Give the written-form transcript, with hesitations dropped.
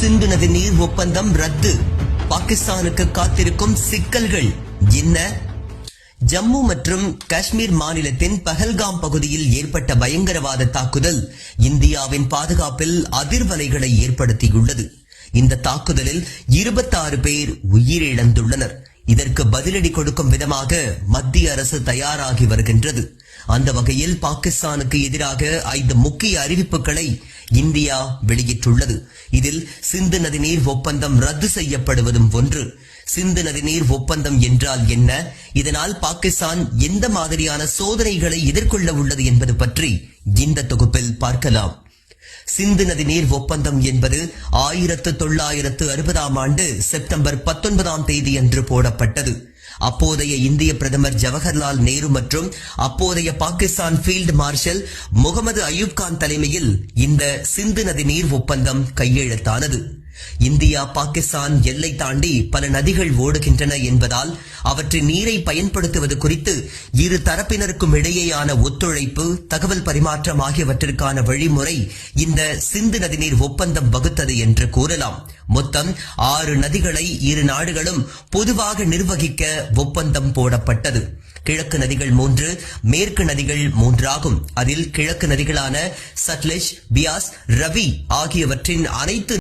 சிந்து நதி நீர் ஒப்பந்தம் ரத்து. பாகிஸ்தானுக்கு காத்திருக்கும் சிக்கல்கள் என்ன? ஜம்மு மற்றும் காஷ்மீர் மாநிலத்தின் பஹல்காம் பகுதியில் ஏற்பட்ட பயங்கரவாத தாக்குதல் இந்தியாவின் பாதுகாப்பில் அதிர்வலைகளை ஏற்படுத்தியுள்ளது. இந்த தாக்குதலில் 26 பேர் உயிரிழந்துள்ளனர். இதற்கு பதிலடி கொடுக்கும் விதமாக மத்திய அரசு தயாராகி வருகின்றது. அந்த வகையில் பாகிஸ்தானுக்கு எதிராக 5 முக்கிய அறிவிப்புகளை இந்தியா வெளியிட்டுள்ளது. இதில் சிந்து நதிநீர் ஒப்பந்தம் ரத்து செய்யப்படுவதும் ஒன்று. சிந்து நதிநீர் ஒப்பந்தம் என்றால் என்ன, இதனால் பாகிஸ்தான் எந்த மாதிரியான சோதனைகளை எதிர்கொள்ள உள்ளது என்பது பற்றி இந்த தொகுப்பில் பார்க்கலாம். சிந்து நதிநீர் ஒப்பந்தம் என்பது 1960 ஆண்டு செப்டம்பர் 19 அன்று போடப்பட்டது. அப்போதைய இந்திய பிரதமர் ஜவஹர்லால் நேரு மற்றும் அப்போதைய பாகிஸ்தான் ஃபீல்டு மார்ஷல் முகமது அயூப் கான் தலைமையில் இந்த சிந்து நதி நீர் ஒப்பந்தம் கையெழுத்தானது. இந்தியா பாகிஸ்தான் எல்லை தாண்டி பல நதிகள் ஓடுகின்றன என்பதால் அவற்றின் நீரை பயன்படுத்துவது குறித்து இரு தரப்பினருக்கும் இடையேயான ஒத்துழைப்பு, தகவல் பரிமாற்றம் ஆகியவற்றிற்கான வழிமுறை இந்த சிந்து நதிநீர் ஒப்பந்தம் வகுத்தது என்று கூறலாம். மொத்தம் 6 நதிகளை இரு நாடுகளும் பொதுவாக நிர்வகிக்க ஒப்பந்தம் போடப்பட்டது. கிழக்கு நதிகள் 3, மேற்கு நதிகள் 3 ஆகும். அதில் கிழக்கு நதிகளான சட்லெஜ், பியாஸ், ரவி ஆகியவற்றின் அனைத்து